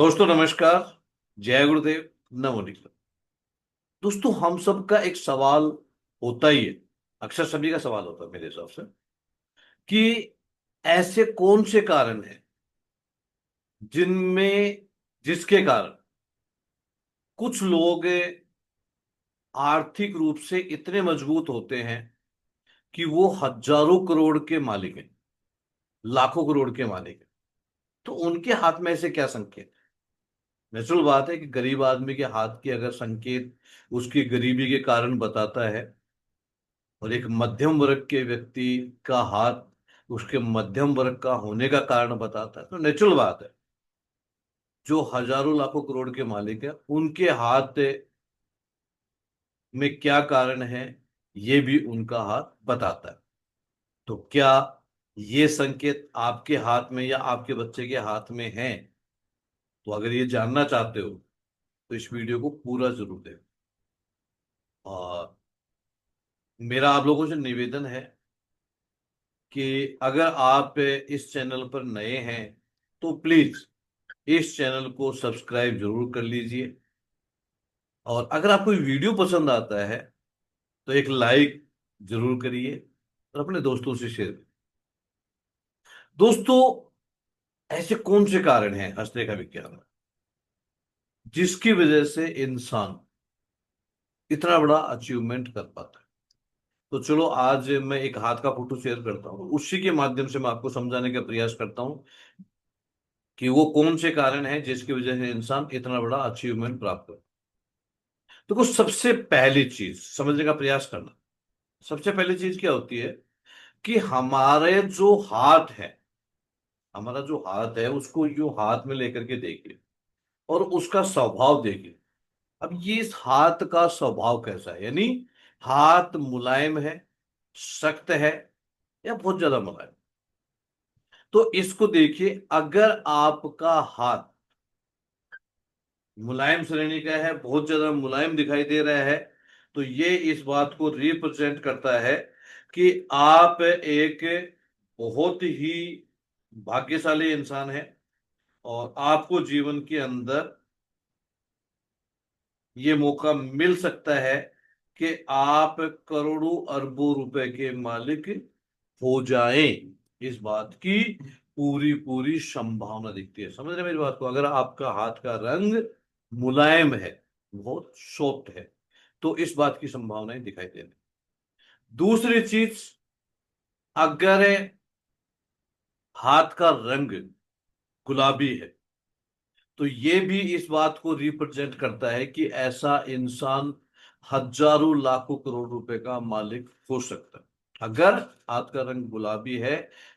दोस्तों नमस्कार। जय गुरुदेव। नमो निखिल। दोस्तों हम सबका एक सवाल होता ही है, अक्सर सभी का सवाल होता है मेरे हिसाब से, कि ऐसे कौन से कारण हैं जिनमें जिसके कारण कुछ लोग आर्थिक रूप से इतने मजबूत होते हैं कि वो हजारों करोड़ के मालिक हैं, लाखों करोड़ के मालिक हैं। तो उनके हाथ में ऐसे क्या संकेत? नेचुरल बात है कि गरीब आदमी के हाथ की अगर संकेत उसकी गरीबी के कारण बताता है, और एक मध्यम वर्ग के व्यक्ति का हाथ उसके मध्यम वर्ग का होने का कारण बताता है, तो नेचुरल बात है जो हजारों लाखों करोड़ के मालिक है उनके हाथ में क्या कारण है, ये भी उनका हाथ बताता है। तो क्या ये संकेत आपके हाथ में या आपके बच्चे के हाथ में है? तो अगर ये जानना चाहते हो तो इस वीडियो को पूरा जरूर देखें। और मेरा आप लोगों से निवेदन है कि अगर आप इस चैनल पर नए हैं तो प्लीज इस चैनल को सब्सक्राइब जरूर कर लीजिए। और अगर आपको ये वीडियो पसंद आता है तो एक लाइक जरूर करिए और अपने दोस्तों से शेयर करिए। दोस्तों, ऐसे कौन से कारण हैं हंसने का विज्ञान है जिसकी वजह से इंसान इतना बड़ा अचीवमेंट कर पाता है? तो चलो आज मैं एक हाथ का फोटो शेयर करता हूँ, उसी के माध्यम से मैं आपको समझाने का प्रयास करता हूँ कि वो कौन से कारण हैं जिसकी वजह से इंसान इतना बड़ा अचीवमेंट प्राप्त कर। तो कुछ सबसे पहली चीज समझने का प्रयास करना। सबसे पहली चीज क्या होती है कि हमारा जो हाथ है उसको यूं हाथ में लेकर के देखिए और उसका स्वभाव देखिए। अब ये इस हाथ का स्वभाव कैसा है, यानी हाथ मुलायम है, सख्त है, या बहुत ज्यादा मुलायम? तो इसको देखिए, अगर आपका हाथ मुलायम श्रेणी का है, बहुत ज्यादा मुलायम दिखाई दे रहा है, तो ये इस बात को रिप्रेजेंट करता है कि आप एक बहुत ही भाग्यशाली इंसान हैं और आपको जीवन के अंदर ये मौका मिल सकता है कि आप करोड़ों अरबों रुपए के मालिक हो जाएं। इस बात की पूरी पूरी संभावना दिखती है। समझ रहे हैं मेरी बात को? अगर आपका हाथ का रंग मुलायम है, बहुत सॉफ्ट है, तो इस बात की संभावनाएं दिखाई दे रही। दूसरी चीज, अगर हाथ का रंग गुलाबी है तो ये भी इस बात को रिप्रेजेंट करता है कि ऐसा इंसान हजारों लाखों करोड़ रुपए का मालिक हो सकता है। अगर हाथ का रंग गुलाबी है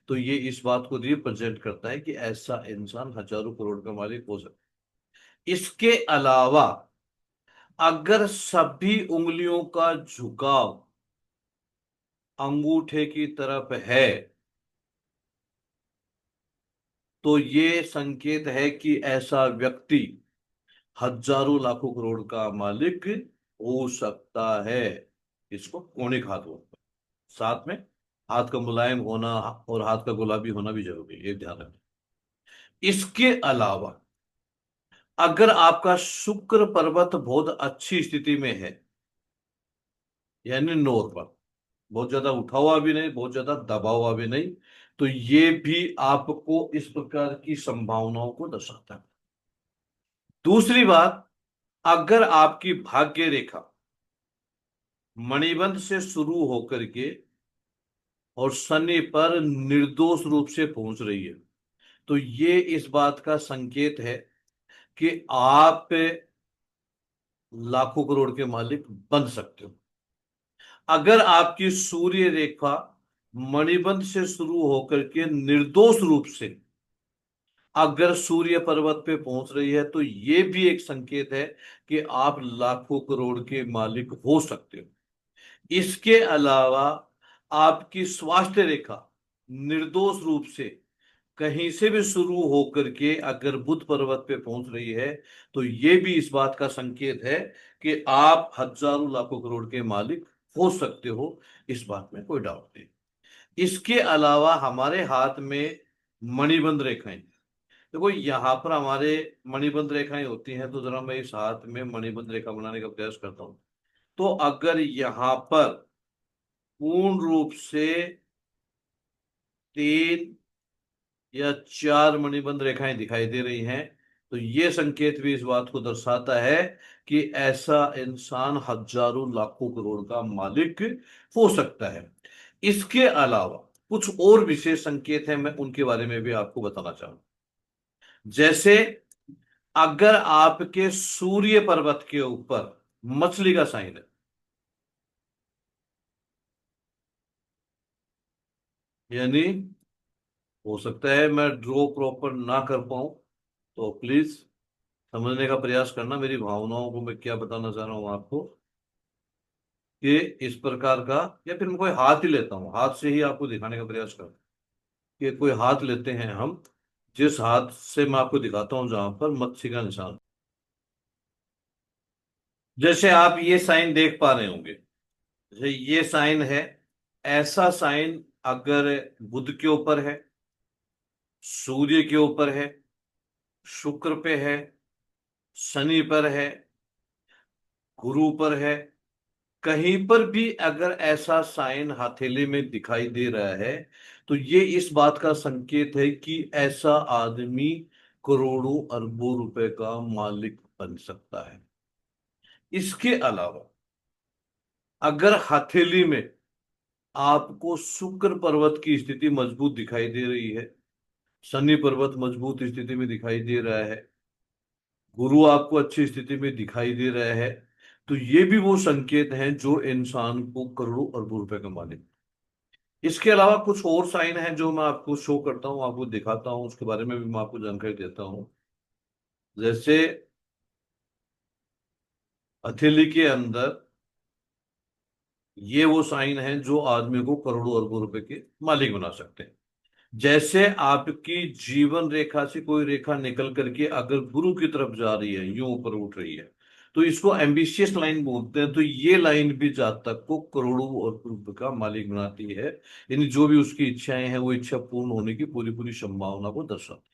तो ये इस बात को रिप्रेजेंट करता है कि ऐसा इंसान हजारों करोड़ का मालिक हो सकता है। इसके अलावा अगर सभी उंगलियों का झुकाव अंगूठे की तरफ है तो ये संकेत है कि ऐसा व्यक्ति हजारों लाखों करोड़ का मालिक हो सकता है। इसको कौणिक हाथ बोलते हैं। साथ में हाथ का मुलायम होना और हाथ का गुलाबी होना भी जरूरी है, ये ध्यान रखें। इसके अलावा अगर आपका शुक्र पर्वत बहुत अच्छी स्थिति में है, यानी नॉर्मल, बहुत ज्यादा उठा हुआ भी नहीं, बहुत ज्यादा दबा हुआ भी नहीं, तो ये भी आपको इस प्रकार की संभावनाओं को दर्शाता है। दूसरी बात, अगर आपकी भाग्य रेखा मणिबंध से शुरू होकर के और शनि पर निर्दोष रूप से पहुंच रही है, तो ये इस बात का संकेत है कि आप लाखों करोड़ के मालिक बन सकते हो। अगर आपकी सूर्य रेखा मणिबंध से शुरू होकर के निर्दोष रूप से अगर सूर्य पर्वत पे पहुंच रही है, तो ये भी एक संकेत है कि आप लाखों करोड़ के मालिक हो सकते हो। इसके अलावा आपकी स्वास्थ्य रेखा निर्दोष रूप से कहीं से भी शुरू होकर के अगर बुध पर्वत पे पहुंच रही है, तो ये भी इस बात का संकेत है कि आप हजारों लाखों करोड़ के मालिक हो सकते हो। इस बात में कोई डाउट नहीं। इसके अलावा हमारे हाथ में मणिबंध रेखाएं, देखो यहाँ पर हमारे मणिबंध रेखाएं होती हैं, तो जरा मैं इस हाथ में मणिबंध रेखा बनाने का प्रयास करता हूं। तो अगर यहाँ पर पूर्ण रूप से 3 या 4 मणिबंध रेखाएं दिखाई दे रही हैं, तो ये संकेत भी इस बात को दर्शाता है कि ऐसा इंसान हजारों लाखों करोड़ का मालिक हो सकता है। इसके अलावा कुछ और विशेष संकेत हैं, मैं उनके बारे में भी आपको बताना चाहूंगा। जैसे अगर आपके सूर्य पर्वत के ऊपर मछली का साइन है, यानी हो सकता है मैं ड्रॉ प्रॉपर ना कर पाऊं, तो प्लीज समझने का प्रयास करना मेरी भावनाओं को, मैं क्या बताना चाह रहा हूं आपको। कि इस प्रकार का, या फिर मैं कोई हाथ ही लेता हूँ, हाथ से ही आपको दिखाने का प्रयास करता हूं कि कोई हाथ लेते हैं हम, जिस हाथ से मैं आपको दिखाता हूं जहां पर मत्स्य का निशान, जैसे आप ये साइन देख पा रहे होंगे, जैसे ये साइन है, ऐसा साइन अगर बुध के ऊपर है, सूर्य के ऊपर है, शुक्र पे है, शनि पर है, गुरु पर है, कहीं पर भी अगर ऐसा साइन हथेली में दिखाई दे रहा है, तो ये इस बात का संकेत है कि ऐसा आदमी करोड़ों अरबों रुपए का मालिक बन सकता है। इसके अलावा अगर हथेली में आपको शुक्र पर्वत की स्थिति मजबूत दिखाई दे रही है, शनि पर्वत मजबूत स्थिति में दिखाई दे रहा है, गुरु आपको अच्छी स्थिति में दिखाई दे रहा है, तो ये भी वो संकेत हैं जो इंसान को करोड़ों अरबों रुपए का मालिक। इसके अलावा कुछ और साइन हैं जो मैं आपको शो करता हूँ, आपको दिखाता हूँ, उसके बारे में भी मैं आपको जानकारी देता हूँ। जैसे हथेली के अंदर ये वो साइन हैं जो आदमी को करोड़ों अरबों रुपए के मालिक बना सकते हैं। जैसे आपकी जीवन रेखा से कोई रेखा निकल करके अगर गुरु की तरफ जा रही है, यूं ऊपर उठ रही है, तो इसको एम्बिशियस लाइन बोलते हैं। तो ये लाइन भी जातक को करोड़ों और रुपए का मालिक बनाती है, यानी जो भी उसकी इच्छाएं हैं वो इच्छा पूर्ण होने की पूरी पूरी संभावना को दर्शाती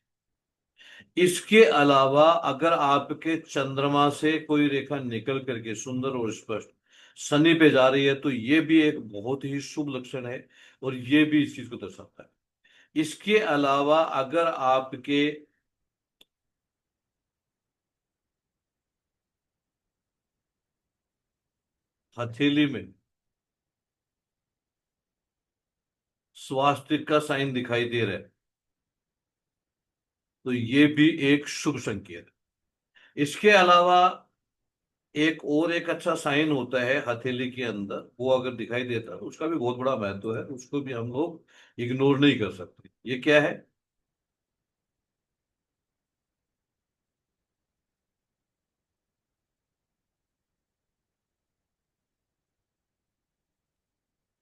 है। इसके अलावा अगर आपके चंद्रमा से कोई रेखा निकल करके सुंदर और स्पष्ट शनि पे जा रही है, तो ये भी एक बहुत ही शुभ लक्षण है, और ये भी इस चीज को दर्शाता है। इसके अलावा अगर आपके हथेली में स्वास्तिक का साइन दिखाई दे रहा है, तो ये भी एक शुभ संकेत है। इसके अलावा एक अच्छा साइन होता है हथेली के अंदर, वो अगर दिखाई देता है तो उसका भी बहुत बड़ा महत्व है, उसको भी हम लोग इग्नोर नहीं कर सकते। ये क्या है?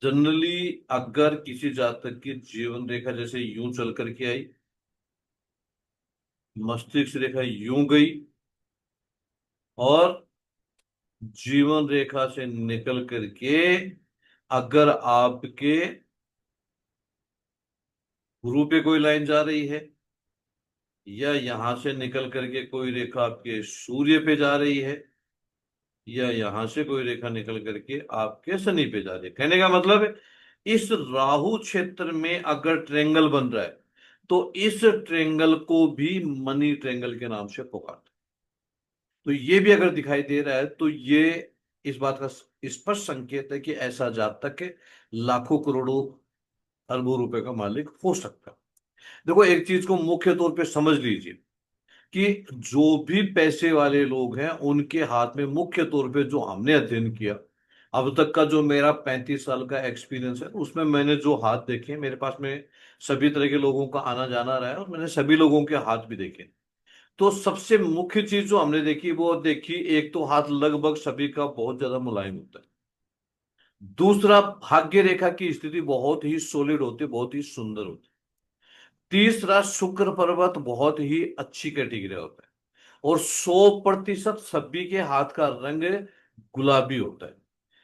जनरली अगर किसी जातक की जीवन रेखा जैसे यूं चल करके आई, मस्तिष्क रेखा यूं गई, और जीवन रेखा से निकल करके अगर आपके गुरु पे कोई लाइन जा रही है, या यहां से निकल करके कोई रेखा आपके सूर्य पे जा रही है, या यहां से कोई रेखा निकल करके आपके शनि पे जा रही है, कहने का मतलब है इस राहु क्षेत्र में अगर ट्रेंगल बन रहा है, तो इस ट्रेंगल को भी मनी ट्रेंगल के नाम से पुकारते हैं। तो ये भी अगर दिखाई दे रहा है, तो ये इस बात का स्पष्ट संकेत है कि ऐसा जातक है लाखों करोड़ों अरबों रुपए का मालिक हो सकता है। देखो एक चीज को मुख्य तौर पे समझ लीजिए कि जो भी पैसे वाले लोग हैं उनके हाथ में मुख्य तौर पे जो हमने अध्ययन किया, अब तक का जो मेरा 35 साल का एक्सपीरियंस है, उसमें मैंने जो हाथ देखे हैं, मेरे पास में सभी तरह के लोगों का आना जाना रहा है, और मैंने सभी लोगों के हाथ भी देखे। तो सबसे मुख्य चीज जो हमने देखी वो देखी, एक तो हाथ लगभग सभी का बहुत ज्यादा मुलायम होता है। दूसरा, भाग्य रेखा की स्थिति बहुत ही सॉलिड होती है, बहुत ही सुंदर होती है। तीसरा, शुक्र पर्वत बहुत ही अच्छी कैटेगरी होता है। और 100% सभी के हाथ का रंग गुलाबी होता है।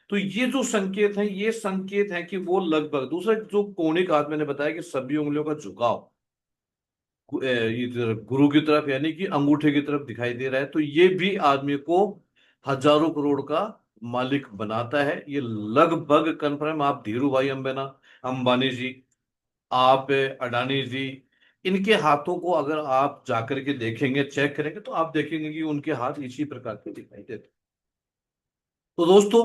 तो ये जो संकेत है, ये संकेत है कि वो लगभग, दूसरा जो कोणिक हाथ मैंने बताया कि सभी उंगलियों का झुकाव, इधर गुरु की तरफ यानी कि अंगूठे की तरफ दिखाई दे रहा है, तो ये भी आदमी को हजारों करोड़ का मालिक बनाता है। ये लगभग कन्फर्म। आप धीरू भाई अंबानी जी, आप अडानी जी, इनके हाथों को अगर आप जाकर के देखेंगे, चेक करेंगे, तो आप देखेंगे कि उनके हाथ इसी प्रकार के दिखाई देते हैं। तो दोस्तों,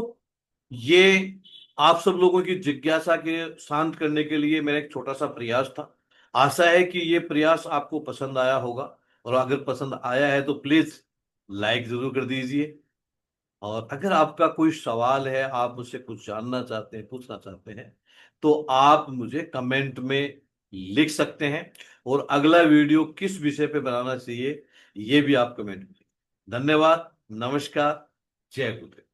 ये आप सब लोगों की जिज्ञासा के शांत करने के लिए मेरा एक छोटा सा प्रयास था। आशा है कि ये प्रयास आपको पसंद आया होगा, और अगर पसंद आया है तो प्लीज लाइक जरूर कर दीजिए। और अगर आपका कोई सवाल है, आप मुझसे कुछ जानना चाहते हैं, पूछना चाहते हैं, तो आप मुझे कमेंट में लिख सकते हैं। और अगला वीडियो किस विषय पे बनाना चाहिए, ये भी आप कमेंट में। धन्यवाद। नमस्कार। जय गुरु।